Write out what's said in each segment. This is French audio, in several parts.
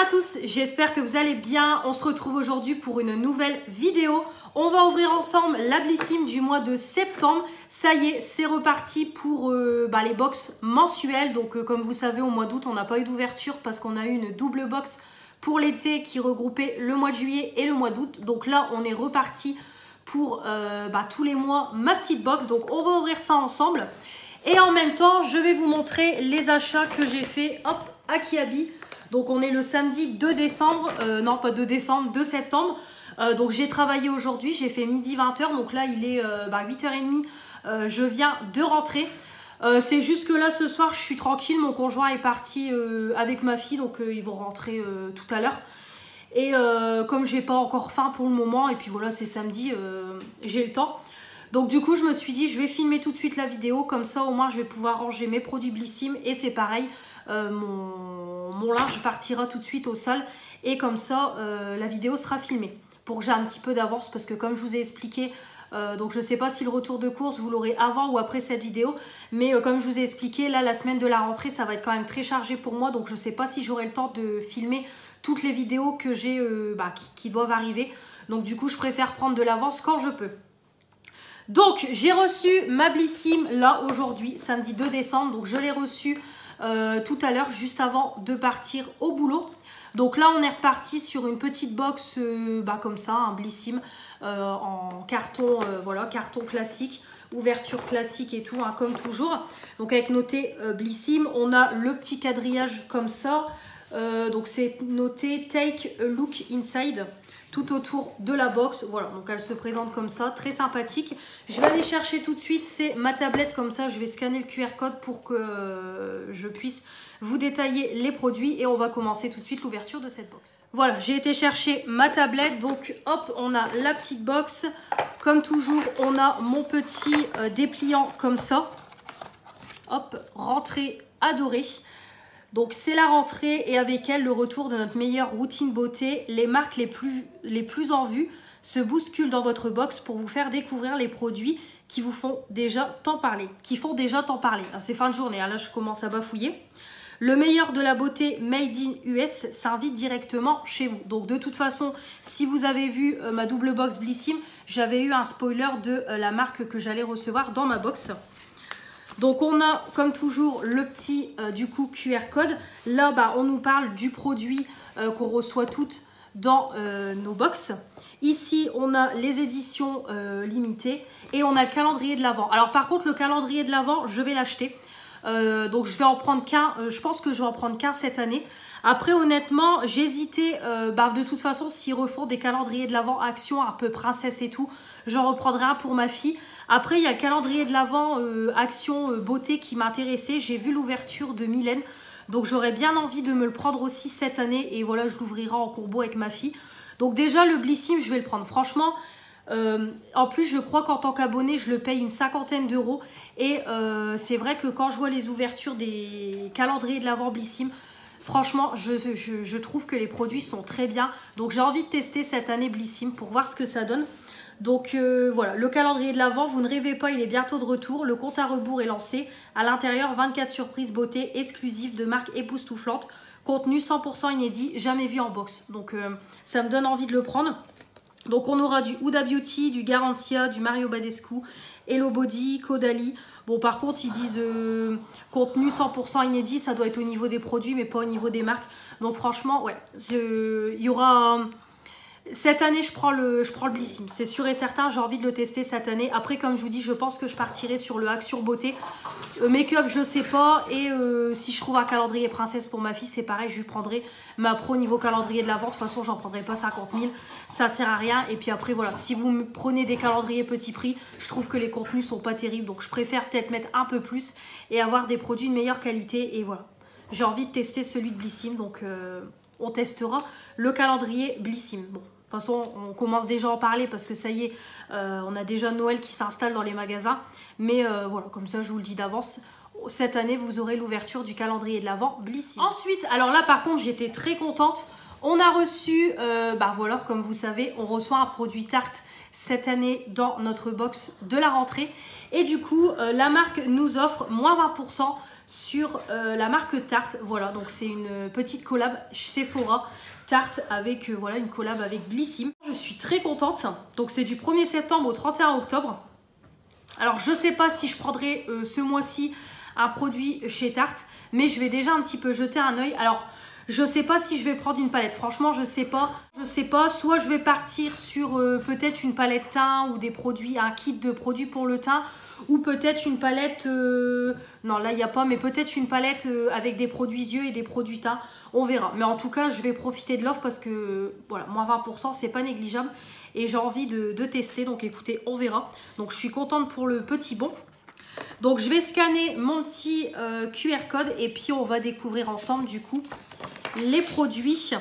à tous, j'espère que vous allez bien. On se retrouve aujourd'hui pour une nouvelle vidéo. On va ouvrir ensemble la Blissim du mois de septembre. Ça y est, c'est reparti pour les box mensuelles. Donc comme vous savez, au mois d'août, on n'a pas eu d'ouverture parce qu'on a eu une double box pour l'été qui regroupait le mois de juillet et le mois d'août. Donc là, on est reparti pour tous les mois ma petite box. Donc on va ouvrir ça ensemble. Et en même temps, je vais vous montrer les achats que j'ai fait à Kiabi. Donc on est le samedi 2 décembre, non pas 2 décembre, 2 septembre. Donc j'ai travaillé aujourd'hui, j'ai fait midi 20h, donc là il est 8h30, je viens de rentrer. C'est juste que là ce soir je suis tranquille, mon conjoint est parti avec ma fille, donc ils vont rentrer tout à l'heure. Et comme j'ai pas encore faim pour le moment, et puis voilà c'est samedi, j'ai le temps. Donc du coup je me suis dit je vais filmer tout de suite la vidéo, comme ça au moins je vais pouvoir ranger mes produits Blissim et c'est pareil. Mon linge partira tout de suite au sale et comme ça la vidéo sera filmée pour que j'ai un petit peu d'avance parce que comme je vous ai expliqué donc je sais pas si le retour de course vous l'aurez avant ou après cette vidéo, mais comme je vous ai expliqué là la semaine de la rentrée ça va être quand même très chargé pour moi, donc je sais pas si j'aurai le temps de filmer toutes les vidéos que j'ai qui doivent arriver, donc du coup je préfère prendre de l'avance quand je peux. Donc j'ai reçu ma Blissim là aujourd'hui samedi 2 décembre, donc je l'ai reçue tout à l'heure juste avant de partir au boulot. Donc là on est reparti sur une petite box comme ça, un Blissim en carton, carton classique, ouverture classique et tout, comme toujours. Donc avec noté Blissim, on a le petit quadrillage comme ça, donc c'est noté Take a Look Inside tout autour de la box. Voilà, donc elle se présente comme ça, très sympathique. Je vais aller chercher tout de suite, c'est ma tablette, comme ça je vais scanner le QR code pour que je puisse vous détailler les produits et on va commencer tout de suite l'ouverture de cette box. Voilà, j'ai été chercher ma tablette, donc hop, on a la petite box. Comme toujours, on a mon petit dépliant comme ça. Hop, rentrée adorée. Donc c'est la rentrée et avec elle le retour de notre meilleure routine beauté. Les marques les plus en vue se bousculent dans votre box pour vous faire découvrir les produits qui vous font déjà tant parler. C'est fin de journée, là je commence à bafouiller. Le meilleur de la beauté made in US s'invite directement chez vous. Donc de toute façon, si vous avez vu ma double box Blissim, j'avais eu un spoiler de la marque que j'allais recevoir dans ma box. Donc on a comme toujours le petit QR code. Là on nous parle du produit qu'on reçoit toutes dans nos box. Ici on a les éditions limitées et on a le calendrier de l'Avent. Alors par contre le calendrier de l'Avent je vais l'acheter. Donc je vais en prendre qu'un, je pense que je vais en prendre qu'un cette année. Après honnêtement j'hésitais, de toute façon s'ils refont des calendriers de l'Avent action un peu princesse et tout, j'en reprendrai un pour ma fille. Après il y a le calendrier de l'Avent action beauté qui m'intéressait, j'ai vu l'ouverture de Mylène, donc j'aurais bien envie de me le prendre aussi cette année et voilà je l'ouvrirai en courbeau avec ma fille. Donc déjà le Blissim je vais le prendre, franchement. En plus je crois qu'en tant qu'abonné je le paye une 50aine d'euros et c'est vrai que quand je vois les ouvertures des calendriers de l'Avent Blissim, franchement je trouve que les produits sont très bien, donc j'ai envie de tester cette année Blissim pour voir ce que ça donne. Donc voilà, le calendrier de l'Avent, vous ne rêvez pas, il est bientôt de retour, le compte à rebours est lancé, à l'intérieur 24 surprises beauté exclusives de marques époustouflantes, contenu 100% inédit, jamais vu en box, donc ça me donne envie de le prendre. Donc on aura du Huda Beauty, du Garancia, du Mario Badescu, Hello Body, Caudalie. Bon par contre ils disent contenu 100% inédit, ça doit être au niveau des produits mais pas au niveau des marques. Donc franchement ouais, il y aura... Cette année je prends le Blissim, c'est sûr et certain, j'ai envie de le tester cette année. Après comme je vous dis, je pense que je partirai sur le hack sur beauté. Make-up je sais pas, et si je trouve un calendrier princesse pour ma fille c'est pareil, je lui prendrai ma pro niveau calendrier de l'Avent. De toute façon j'en prendrai pas 50 000, ça sert à rien. Et puis après voilà, si vous me prenez des calendriers petit prix, je trouve que les contenus sont pas terribles, donc je préfère peut-être mettre un peu plus et avoir des produits de meilleure qualité. Et voilà, j'ai envie de tester celui de Blissim, donc on testera le calendrier Blissim. Bon, de toute façon, on commence déjà à en parler parce que ça y est, on a déjà Noël qui s'installe dans les magasins. Mais voilà, comme ça, je vous le dis d'avance, cette année, vous aurez l'ouverture du calendrier de l'Avent Blissim. Ensuite, alors là, par contre, j'étais très contente. On a reçu, voilà, comme vous savez, on reçoit un produit Tarte cette année dans notre box de la rentrée. Et du coup, la marque nous offre moins 20% sur la marque Tarte. Voilà, donc c'est une petite collab Sephora Tarte avec voilà, une collab avec Blissim. Je suis très contente. Donc c'est du 1er septembre au 31 octobre. Alors je sais pas si je prendrai ce mois-ci un produit chez Tarte, mais je vais déjà un petit peu jeter un œil. Alors je sais pas si je vais prendre une palette, franchement je sais pas. Soit je vais partir sur peut-être une palette teint ou des produits, un kit de produits pour le teint, ou peut-être une palette, non là il n'y a pas, mais peut-être une palette avec des produits yeux et des produits teint, on verra. Mais en tout cas je vais profiter de l'offre parce que voilà, moins 20% c'est pas négligeable et j'ai envie de tester, donc écoutez, on verra. Donc je suis contente pour le petit bon. Donc je vais scanner mon petit QR code et puis on va découvrir ensemble du coup les produits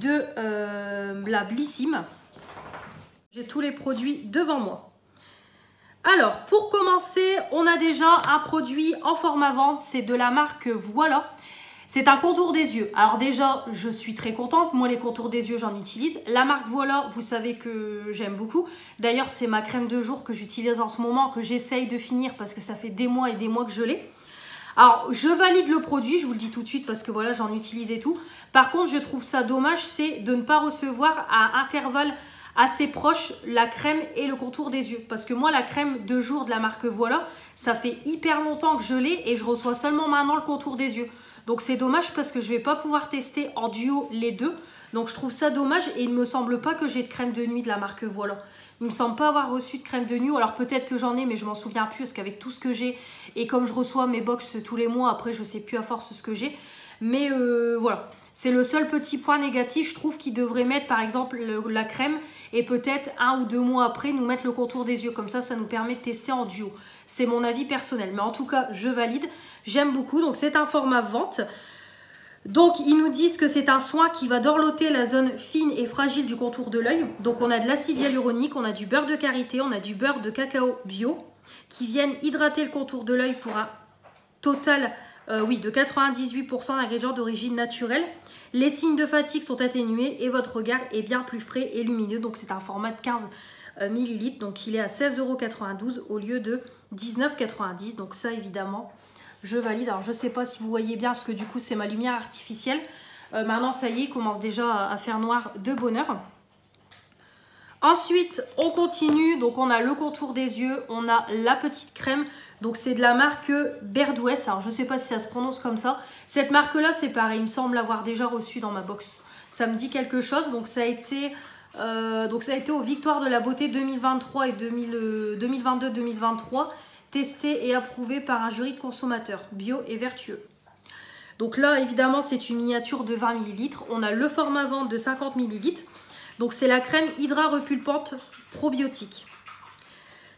de la Blissim. J'ai tous les produits devant moi. Alors pour commencer, on a déjà un produit en format vente, c'est de la marque Voilà. C'est un contour des yeux. Alors déjà, je suis très contente. Moi, les contours des yeux, j'en utilise. La marque Voilà, vous savez que j'aime beaucoup. D'ailleurs, c'est ma crème de jour que j'utilise en ce moment, que j'essaye de finir parce que ça fait des mois et des mois que je l'ai. Alors, je valide le produit, je vous le dis tout de suite parce que voilà, j'en utilise et tout. Par contre, je trouve ça dommage, c'est de ne pas recevoir à intervalles assez proches la crème et le contour des yeux. Parce que moi, la crème de jour de la marque Voilà, ça fait hyper longtemps que je l'ai et je reçois seulement maintenant le contour des yeux. Donc c'est dommage parce que je ne vais pas pouvoir tester en duo les deux. Donc je trouve ça dommage et il ne me semble pas que j'ai de crème de nuit de la marque Voilà. Il ne me semble pas avoir reçu de crème de nuit. Alors peut-être que j'en ai mais je m'en souviens plus parce qu'avec tout ce que j'ai et comme je reçois mes box tous les mois, après je ne sais plus à force ce que j'ai. Mais voilà, c'est le seul petit point négatif. Je trouve qu'ils devraient mettre par exemple la crème et peut-être 1 ou 2 mois après nous mettre le contour des yeux. Comme ça nous permet de tester en duo. C'est mon avis personnel. Mais en tout cas, je valide. J'aime beaucoup. Donc c'est un format vente. Donc ils nous disent que c'est un soin qui va dorloter la zone fine et fragile du contour de l'œil. Donc on a de l'acide hyaluronique, on a du beurre de karité, on a du beurre de cacao bio qui viennent hydrater le contour de l'œil pour un total de 98% d'ingrédients d'origine naturelle. Les signes de fatigue sont atténués et votre regard est bien plus frais et lumineux. Donc c'est un format de 15 ml. Donc il est à 16,92 € au lieu de 19,90 €. Donc ça évidemment, je valide. Alors je ne sais pas si vous voyez bien parce que du coup c'est ma lumière artificielle. Maintenant ça y est, il commence déjà à faire noir de bonheur. Ensuite on continue. Donc on a le contour des yeux, on a la petite crème. Donc c'est de la marque Berdoues. Alors je ne sais pas si ça se prononce comme ça. Cette marque là c'est pareil, il me semble l'avoir déjà reçu dans ma box. Ça me dit quelque chose. Donc ça a été aux Victoires de la Beauté 2023 et 2022-2023. Testé et approuvé par un jury de consommateurs bio et vertueux. Donc là évidemment c'est une miniature de 20 ml. On a le format vente de 50 ml. Donc c'est la crème Hydra repulpante probiotique.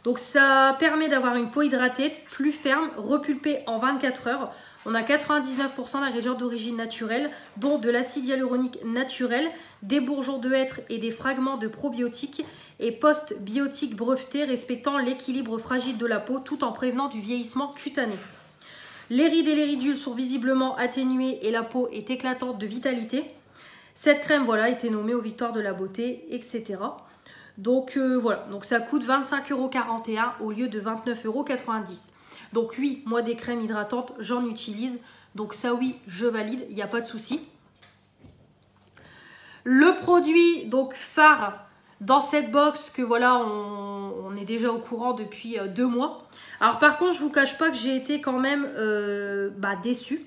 Donc ça permet d'avoir une peau hydratée, plus ferme, repulpée en 24 heures. On a 99% d'ingrédients d'origine naturelle, dont de l'acide hyaluronique naturel, des bourgeons de hêtre et des fragments de probiotiques et post-biotiques brevetés respectant l'équilibre fragile de la peau tout en prévenant du vieillissement cutané. Les rides et les ridules sont visiblement atténuées et la peau est éclatante de vitalité. Cette crème voilà, a été nommée aux Victoires de la Beauté, etc. Donc voilà, donc ça coûte 25,41 € au lieu de 29,90 €. Donc oui, moi des crèmes hydratantes, j'en utilise. Donc ça oui, je valide, il n'y a pas de souci. Le produit donc phare dans cette box que voilà, on est déjà au courant depuis 2 mois. Alors par contre, je ne vous cache pas que j'ai été quand même déçue.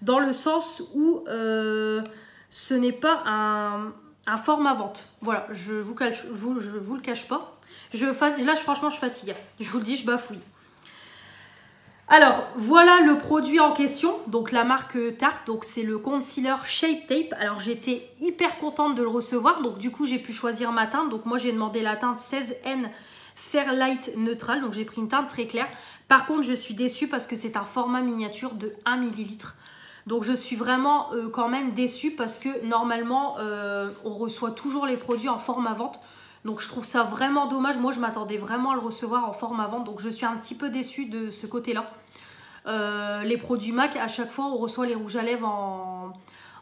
Dans le sens où ce n'est pas un format vente. Voilà, je vous le cache pas. Là, franchement, je fatigue. Je vous le dis, je bafouille. Alors, voilà le produit en question. Donc, la marque Tarte. Donc, c'est le concealer Shape Tape. Alors, j'étais hyper contente de le recevoir. Donc, du coup, j'ai pu choisir ma teinte. Donc, moi, j'ai demandé la teinte 16N Fairlight Neutral. Donc, j'ai pris une teinte très claire. Par contre, je suis déçue parce que c'est un format miniature de 1 ml. Donc je suis vraiment quand même déçue parce que normalement on reçoit toujours les produits en format vente. Donc je trouve ça vraiment dommage. Moi je m'attendais vraiment à le recevoir en format vente. Donc je suis un petit peu déçue de ce côté-là. Les produits MAC, à chaque fois on reçoit les rouges à lèvres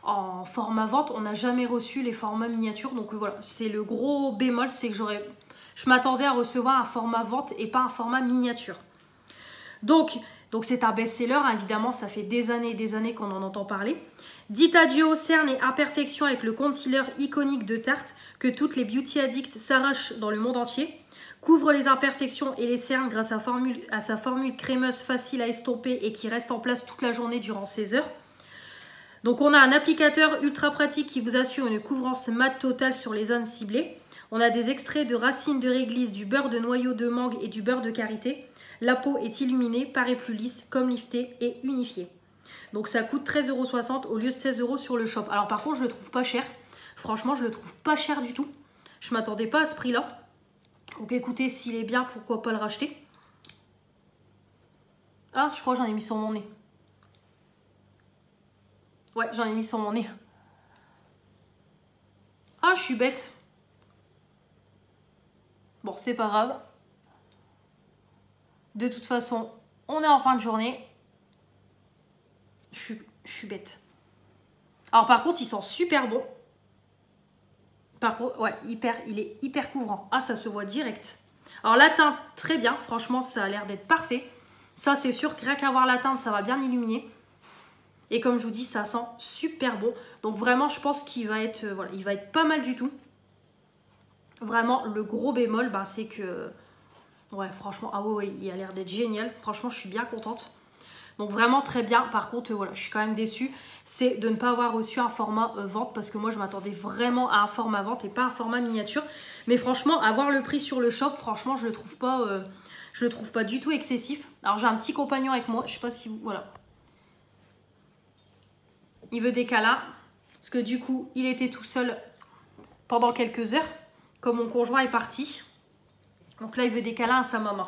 en format vente. On n'a jamais reçu les formats miniatures. Donc voilà, c'est le gros bémol, c'est que je m'attendais à recevoir un format vente et pas un format miniature. Donc c'est un best-seller, hein, évidemment, ça fait des années qu'on en entend parler. Dit adieu aux cernes et imperfections avec le concealer iconique de Tarte que toutes les beauty addicts s'arrachent dans le monde entier. Couvre les imperfections et les cernes grâce à sa formule crémeuse facile à estomper et qui reste en place toute la journée durant 16 heures. Donc on a un applicateur ultra pratique qui vous assure une couvrance mat totale sur les zones ciblées. On a des extraits de racines de réglisse, du beurre de noyau de mangue et du beurre de karité. La peau est illuminée, paraît plus lisse, comme liftée et unifiée. Donc ça coûte 13,60 € au lieu de 16 € sur le shop. Alors par contre, je le trouve pas cher. Franchement, je le trouve pas cher du tout. Je m'attendais pas à ce prix-là. Donc écoutez, s'il est bien, pourquoi pas le racheter. Ah, je crois que j'en ai mis sur mon nez. Ouais, j'en ai mis sur mon nez. Ah, je suis bête. Bon, c'est pas grave. De toute façon, on est en fin de journée. Je suis bête. Alors par contre, il sent super bon. Par contre, ouais, il est hyper couvrant. Ah, ça se voit direct. Alors la teinte, très bien. Franchement, ça a l'air d'être parfait. Ça, c'est sûr que rien qu'à voir la teinte, ça va bien illuminer. Et comme je vous dis, ça sent super bon. Donc vraiment, je pense qu'il va être, voilà, il va être pas mal du tout. Vraiment, le gros bémol, ben, c'est que... Ouais, franchement, ah ouais, il a l'air d'être génial. Franchement, je suis bien contente. Donc vraiment très bien. Par contre, voilà, je suis quand même déçue. C'est de ne pas avoir reçu un format vente parce que moi, je m'attendais vraiment à un format vente et pas un format miniature. Mais franchement, avoir le prix sur le shop, franchement, je le trouve pas du tout excessif. Alors, j'ai un petit compagnon avec moi. Je sais pas si vous... Voilà. Il veut des câlins. Parce que du coup, il était tout seul pendant quelques heures. Comme mon conjoint est parti. Donc là, il veut des câlins à sa maman.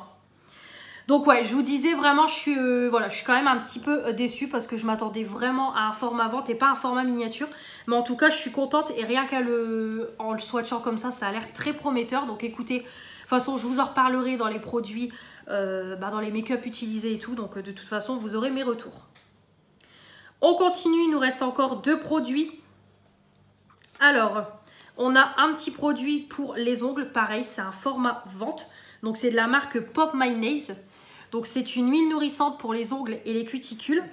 Donc ouais, je vous disais vraiment, je suis quand même un petit peu déçue parce que je m'attendais vraiment à un format vente et pas un format miniature. Mais en tout cas, je suis contente et rien qu'en le swatchant comme ça a l'air très prometteur. Donc écoutez, de toute façon, je vous en reparlerai dans les produits, dans les make-up utilisés et tout. Donc de toute façon, vous aurez mes retours. On continue, il nous reste encore 2 produits. Alors... On a un petit produit pour les ongles, pareil, c'est un format vente. Donc c'est de la marque Pop My Nails. Donc c'est une huile nourrissante pour les ongles et les cuticules.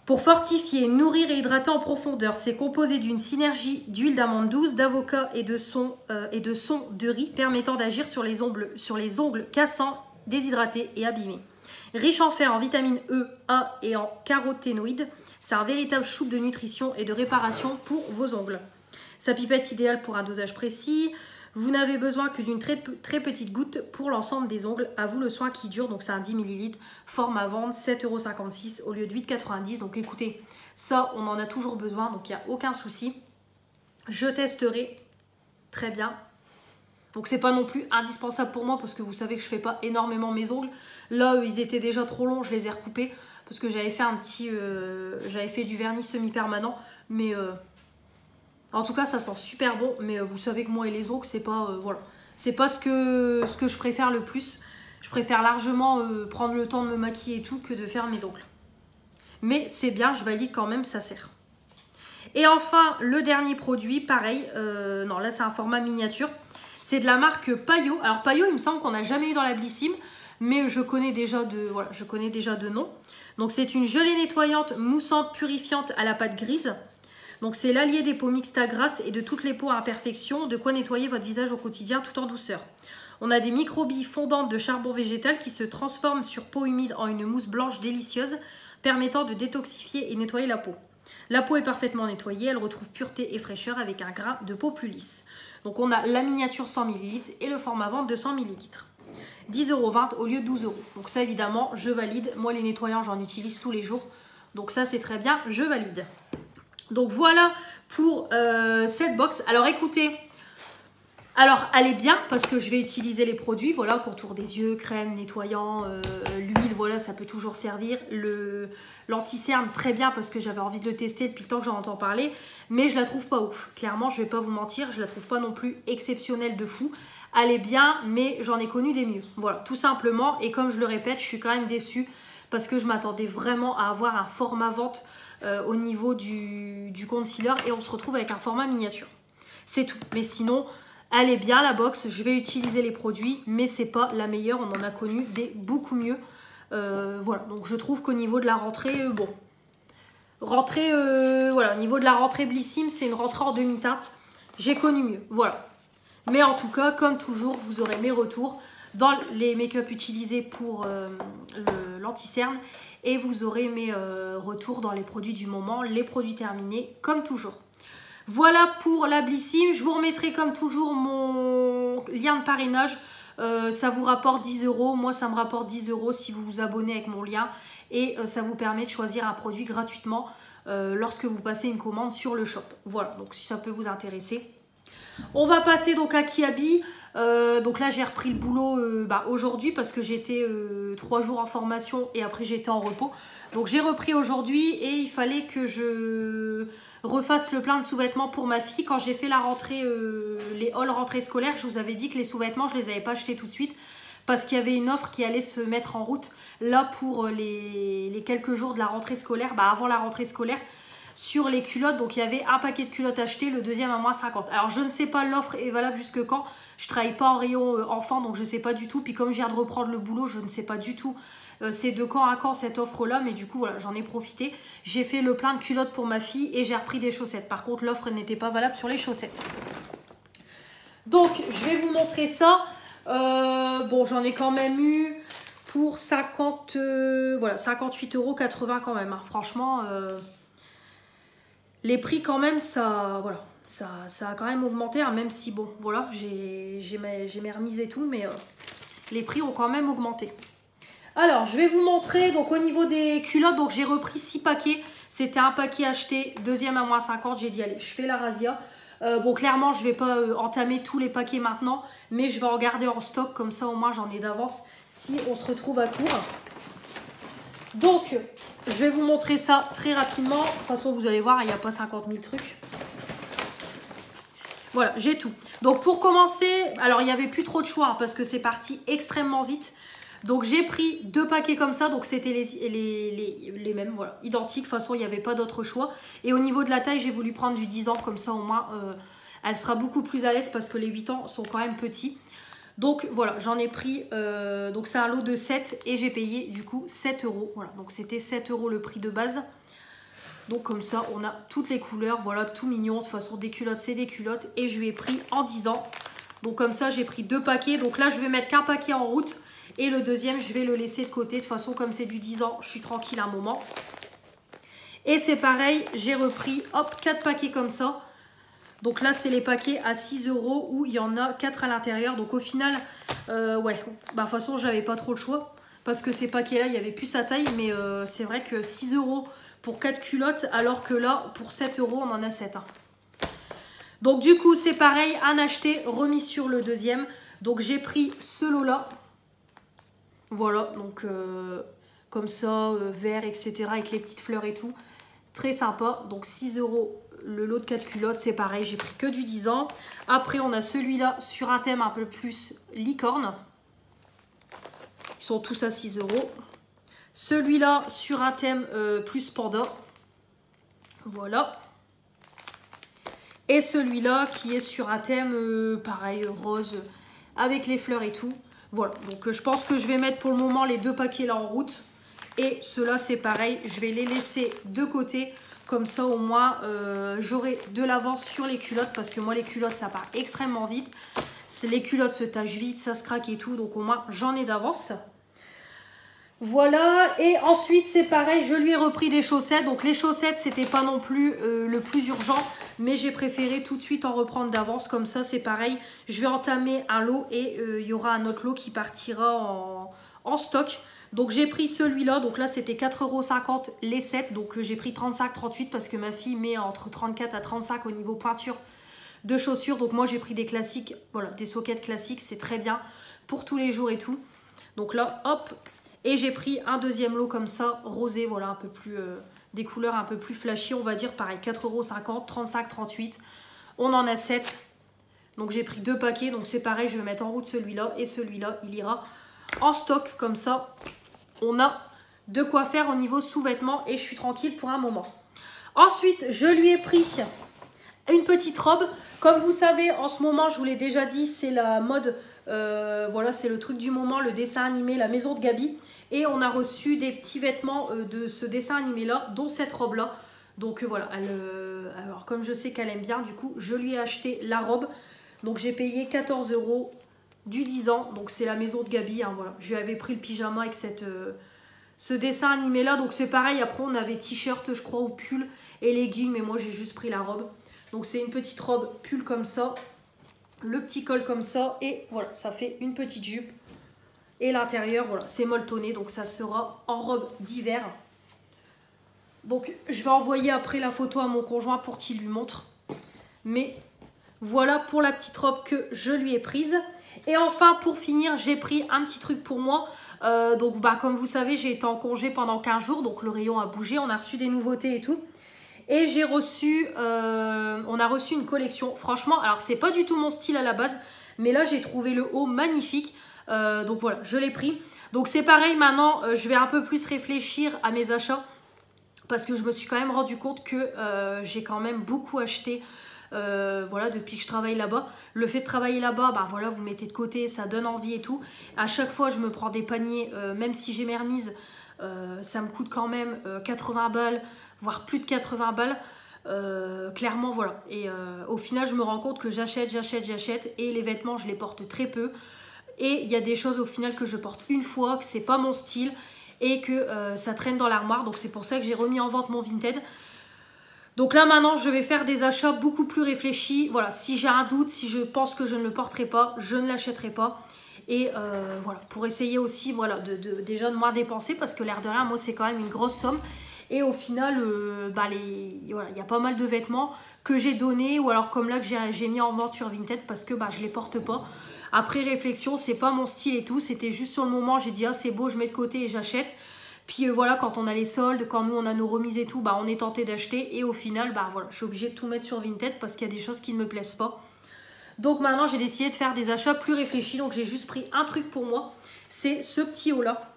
Pour fortifier, nourrir et hydrater en profondeur, c'est composé d'une synergie d'huile d'amande douce, d'avocat et de son de riz permettant d'agir sur les ongles cassants, déshydratés et abîmés. Riche en fer, en vitamine E, A et en caroténoïdes, c'est un véritable shoot de nutrition et de réparation pour vos ongles. Sa pipette idéale pour un dosage précis. Vous n'avez besoin que d'une très petite goutte pour l'ensemble des ongles. À vous le soin qui dure. Donc c'est un 10 ml. Format vente, 7,56 € au lieu de 8,90 €. Donc écoutez, ça on en a toujours besoin. Donc il n'y a aucun souci. Je testerai. Très bien. Donc c'est pas non plus indispensable pour moi parce que vous savez que je fais pas énormément mes ongles. Là ils étaient déjà trop longs. Je les ai recoupés parce que j'avais fait j'avais fait du vernis semi-permanent. Mais... En tout cas, ça sent super bon, mais vous savez que moi et les ongles, c'est pas, voilà, c'est pas ce que je préfère le plus. Je préfère largement prendre le temps de me maquiller et tout que de faire mes ongles. Mais c'est bien, je valide quand même, ça sert. Et enfin, le dernier produit, pareil, non là c'est un format miniature. C'est de la marque Payot. Alors Payot, il me semble qu'on n'a jamais eu dans la Blissim, mais je connais déjà de nom. Donc c'est une gelée nettoyante, moussante, purifiante à la pâte grise. Donc c'est l'allié des peaux mixtes à grasse et de toutes les peaux à imperfection, de quoi nettoyer votre visage au quotidien tout en douceur. On a des microbilles fondantes de charbon végétal qui se transforment sur peau humide en une mousse blanche délicieuse, permettant de détoxifier et nettoyer la peau. La peau est parfaitement nettoyée, elle retrouve pureté et fraîcheur avec un grain de peau plus lisse. Donc on a la miniature 100 ml et le format vente 200 ml. 10,20 € au lieu de 12 €. Donc ça évidemment, je valide. Moi les nettoyants, j'en utilise tous les jours. Donc ça c'est très bien, je valide. Donc voilà pour cette box. Alors écoutez, alors elle est bien parce que je vais utiliser les produits. Voilà, contour des yeux, crème, nettoyant, l'huile, voilà, ça peut toujours servir. L'anti-cerne, très bien parce que j'avais envie de le tester depuis le temps que j'en entends parler. Mais je la trouve pas ouf. Clairement, je vais pas vous mentir, je la trouve pas non plus exceptionnelle de fou. Elle est bien, mais j'en ai connu des mieux. Voilà, tout simplement. Et comme je le répète, je suis quand même déçue parce que je m'attendais vraiment à avoir un format vente au niveau du concealer et on se retrouve avec un format miniature. C'est tout. Mais sinon, elle est bien la box. Je vais utiliser les produits, mais c'est pas la meilleure. On en a connu des beaucoup mieux. Voilà. Donc je trouve qu'au niveau de la rentrée, bon. Rentrée, voilà. Au niveau de la rentrée Blissim, c'est une rentrée en demi-teinte. J'ai connu mieux. Voilà. Mais en tout cas, comme toujours, vous aurez mes retours dans les make-up utilisés pour l'anti-cerne. Et vous aurez mes retours dans les produits du moment, les produits terminés, comme toujours. Voilà pour la Blissim. Je vous remettrai comme toujours mon lien de parrainage. Ça vous rapporte 10 €. Moi, ça me rapporte 10 € si vous vous abonnez avec mon lien. Et ça vous permet de choisir un produit gratuitement lorsque vous passez une commande sur le shop. Voilà, donc si ça peut vous intéresser. On va passer donc à Kiabi. Donc là j'ai repris le boulot aujourd'hui parce que j'étais 3 jours en formation et après j'étais en repos. Donc j'ai repris aujourd'hui et il fallait que je refasse le plein de sous-vêtements pour ma fille. Quand j'ai fait la rentrée, les hauls rentrée scolaire, je vous avais dit que les sous-vêtements je les avais pas achetés tout de suite parce qu'il y avait une offre qui allait se mettre en route là pour les quelques jours de la rentrée scolaire, avant la rentrée scolaire. Sur les culottes, donc il y avait un paquet de culottes acheté, le deuxième à moins 50. Alors je ne sais pas l'offre est valable jusque quand. Je travaille pas en rayon enfant, donc je ne sais pas du tout. Puis comme je viens de reprendre le boulot, je ne sais pas du tout c'est de quand à quand cette offre-là. Mais du coup, voilà, j'en ai profité. J'ai fait le plein de culottes pour ma fille et j'ai repris des chaussettes. Par contre, l'offre n'était pas valable sur les chaussettes. Donc, je vais vous montrer ça. Bon, j'en ai quand même eu pour 58,80 € quand même. Hein. Franchement... les prix quand même, ça a quand même augmenté, hein, même si bon, voilà, j'ai mes remises et tout, mais les prix ont quand même augmenté. Alors, je vais vous montrer, donc au niveau des culottes, donc j'ai repris 6 paquets. C'était un paquet acheté, deuxième à moins 50, j'ai dit allez, je fais la razzia. Bon, clairement, je ne vais pas entamer tous les paquets maintenant, mais je vais en garder en stock, comme ça au moins j'en ai d'avance si on se retrouve à court. Donc, je vais vous montrer ça très rapidement. De toute façon, vous allez voir, il n'y a pas 50 000 trucs. Voilà, j'ai tout. Donc, pour commencer, alors il n'y avait plus trop de choix hein, parce que c'est parti extrêmement vite. Donc, j'ai pris 2 paquets comme ça. Donc, c'était les mêmes, voilà, identiques. De toute façon, il n'y avait pas d'autre choix. Et au niveau de la taille, j'ai voulu prendre du 10 ans. Comme ça, au moins, elle sera beaucoup plus à l'aise parce que les 8 ans sont quand même petits. Donc voilà, j'en ai pris, donc c'est un lot de 7 et j'ai payé du coup 7 €. Voilà, donc c'était 7 € le prix de base. Donc comme ça, on a toutes les couleurs, voilà, tout mignon. De toute façon, des culottes, c'est des culottes. Et je lui ai pris en 10 ans. Donc comme ça, j'ai pris 2 paquets. Donc là, je vais mettre qu'un paquet en route. Et le deuxième, je vais le laisser de côté. De toute façon, comme c'est du 10 ans, je suis tranquille un moment. Et c'est pareil, j'ai repris, hop, 4 paquets comme ça. Donc là, c'est les paquets à 6 € où il y en a 4 à l'intérieur. Donc au final, ouais, de toute façon, j'avais pas trop le choix. Parce que ces paquets-là, il n'y avait plus sa taille. Mais c'est vrai que 6 € pour 4 culottes. Alors que là, pour 7 €, on en a 7. Hein. Donc du coup, c'est pareil, un acheté, remis sur le deuxième. Donc j'ai pris ce lot-là. Voilà, donc comme ça, vert, etc. Avec les petites fleurs et tout. Très sympa. Donc 6 € le lot de 4 culottes, c'est pareil, j'ai pris que du 10 ans. Après, on a celui-là sur un thème un peu plus licorne. Ils sont tous à 6 €. Celui-là sur un thème plus panda. Voilà. Et celui-là qui est sur un thème pareil, rose, avec les fleurs et tout. Voilà, donc je pense que je vais mettre pour le moment les 2 paquets là en route. Et ceux-là, c'est pareil, je vais les laisser de côté. Comme ça, au moins, j'aurai de l'avance sur les culottes. Parce que moi, les culottes, ça part extrêmement vite. Les culottes se tachent vite, ça se craque et tout. Donc, au moins, j'en ai d'avance. Voilà. Et ensuite, c'est pareil, je lui ai repris des chaussettes. Donc, les chaussettes, c'était pas non plus le plus urgent. Mais j'ai préféré tout de suite en reprendre d'avance. Comme ça, c'est pareil. Je vais entamer un lot et il y aura un autre lot qui partira en stock. Donc j'ai pris celui-là, donc là c'était 4,50 € les 7, donc j'ai pris 35-38 parce que ma fille met entre 34 à 35 au niveau pointure de chaussures. Donc moi j'ai pris des classiques, voilà, des sockets classiques, c'est très bien pour tous les jours et tout. Donc là, hop, et j'ai pris un deuxième lot comme ça, rosé, voilà, un peu plus, des couleurs un peu plus flashy, on va dire, pareil, 4,50 €, 35-38, on en a 7. Donc j'ai pris 2 paquets, donc c'est pareil, je vais mettre en route celui-là et celui-là, il ira en stock comme ça. On a de quoi faire au niveau sous-vêtements et je suis tranquille pour un moment. Ensuite, je lui ai pris une petite robe. Comme vous savez, en ce moment, je vous l'ai déjà dit, c'est la mode. Voilà, c'est le truc du moment, le dessin animé, la maison de Gabi. Et on a reçu des petits vêtements de ce dessin animé-là, dont cette robe-là. Donc voilà, alors comme je sais qu'elle aime bien, du coup, je lui ai acheté la robe. Donc j'ai payé 14 € du 10 ans. Donc c'est la maison de Gabi, hein, voilà. Je lui avais pris le pyjama avec ce dessin animé-là. Donc c'est pareil, après on avait t-shirt, je crois, ou pull et leggings. Mais moi j'ai juste pris la robe. Donc c'est une petite robe pull comme ça. Le petit col comme ça. Et voilà, ça fait une petite jupe. Et l'intérieur, voilà, c'est molletonné, donc ça sera en robe d'hiver. Donc, je vais envoyer après la photo à mon conjoint pour qu'il lui montre. Mais voilà pour la petite robe que je lui ai prise. Et enfin, pour finir, j'ai pris un petit truc pour moi. Donc, comme vous savez, j'ai été en congé pendant 15 jours, donc le rayon a bougé. On a reçu des nouveautés et tout. Et j'ai reçu, on a reçu une collection. Franchement, alors c'est pas du tout mon style à la base, mais là, j'ai trouvé le haut magnifique. Donc voilà, je l'ai pris. Donc c'est pareil, maintenant je vais un peu plus réfléchir à mes achats parce que je me suis quand même rendu compte que j'ai quand même beaucoup acheté voilà, depuis que je travaille là-bas. Le fait de travailler là-bas, voilà, vous mettez de côté, ça donne envie et tout. À chaque fois, je me prends des paniers, même si j'ai mes remises, ça me coûte quand même 80 balles, voire plus de 80 balles. Clairement, voilà. Et au final, je me rends compte que j'achète et les vêtements, je les porte très peu. Et il y a des choses au final que je porte une fois, que c'est pas mon style et que ça traîne dans l'armoire. Donc c'est pour ça que j'ai remis en vente mon Vinted. Donc là maintenant je vais faire des achats beaucoup plus réfléchis. Voilà, si j'ai un doute, si je pense que je ne le porterai pas, je ne l'achèterai pas. Et voilà, pour essayer aussi voilà, déjà de moins dépenser parce que l'air de rien, moi c'est quand même une grosse somme. Et au final, voilà, il y a pas mal de vêtements que j'ai donnés ou alors comme là que j'ai mis en vente sur Vinted parce que je les porte pas. Après réflexion, c'est pas mon style et tout, c'était juste sur le moment, j'ai dit ah c'est beau, je mets de côté et j'achète. Puis voilà, quand on a les soldes, quand nous on a nos remises et tout, on est tenté d'acheter et au final, voilà, je suis obligée de tout mettre sur Vinted parce qu'il y a des choses qui ne me plaisent pas. Donc maintenant, j'ai décidé de faire des achats plus réfléchis, donc j'ai juste pris un truc pour moi, c'est ce petit haut là.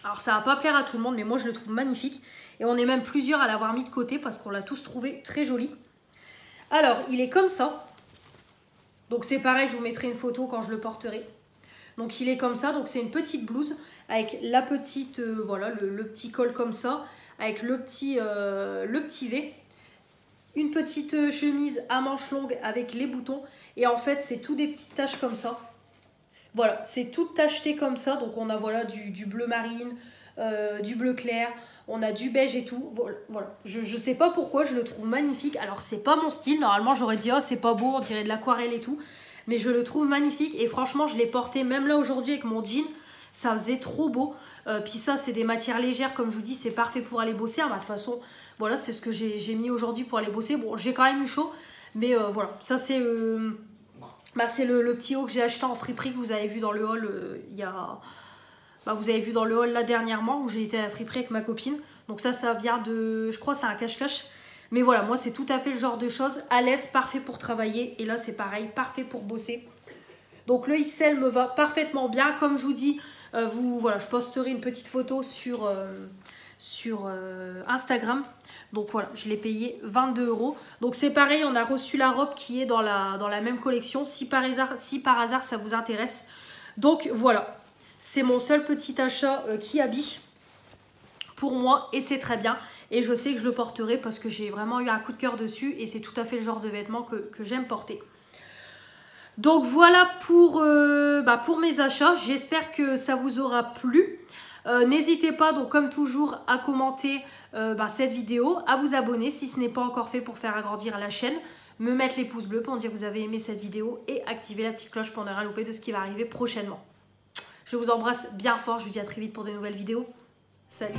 Alors ça va pas plaire à tout le monde, mais moi je le trouve magnifique et on est même plusieurs à l'avoir mis de côté parce qu'on l'a tous trouvé très joli. Alors, il est comme ça. Donc c'est pareil, je vous mettrai une photo quand je le porterai. Donc il est comme ça, donc c'est une petite blouse avec la petite, voilà, le petit col comme ça, avec le petit V. Une petite chemise à manches longues avec les boutons. Et en fait, c'est tout des petites taches comme ça. Voilà, c'est tout tacheté comme ça. Donc on a voilà, du bleu marine, du bleu clair, on a du beige et tout. Voilà. Je sais pas pourquoi, je le trouve magnifique. Alors c'est pas mon style, normalement j'aurais dit oh c'est pas beau, on dirait de l'aquarelle et tout. Mais je le trouve magnifique et franchement je l'ai porté même là aujourd'hui avec mon jean. Ça faisait trop beau. Puis ça c'est des matières légères comme je vous dis, c'est parfait pour aller bosser. De toute façon voilà, c'est ce que j'ai mis aujourd'hui pour aller bosser. Bon, j'ai quand même eu chaud, mais voilà, ça c'est c'est le petit haut que j'ai acheté en friperie que vous avez vu dans le haul il y a... vous avez vu dans le haul là dernièrement où j'ai été à la friperie avec ma copine. Donc ça vient de... Je crois c'est un cache-cache. Mais voilà, moi c'est tout à fait le genre de choses. À l'aise, parfait pour travailler. Et là c'est pareil, parfait pour bosser. Donc le XL me va parfaitement bien. Comme je vous dis, voilà, je posterai une petite photo sur Instagram. Donc voilà, je l'ai payé 22 €. Donc c'est pareil, on a reçu la robe qui est dans la même collection. Si par hasard ça vous intéresse. Donc voilà. C'est mon seul petit achat qui habille pour moi et c'est très bien. Et je sais que je le porterai parce que j'ai vraiment eu un coup de cœur dessus et c'est tout à fait le genre de vêtements que j'aime porter. Donc voilà pour mes achats. J'espère que ça vous aura plu. N'hésitez pas donc comme toujours à commenter cette vidéo, à vous abonner si ce n'est pas encore fait pour faire agrandir la chaîne. Me mettre les pouces bleus pour me dire que vous avez aimé cette vidéo et activer la petite cloche pour ne rien louper de ce qui va arriver prochainement. Je vous embrasse bien fort, je vous dis à très vite pour de nouvelles vidéos. Salut!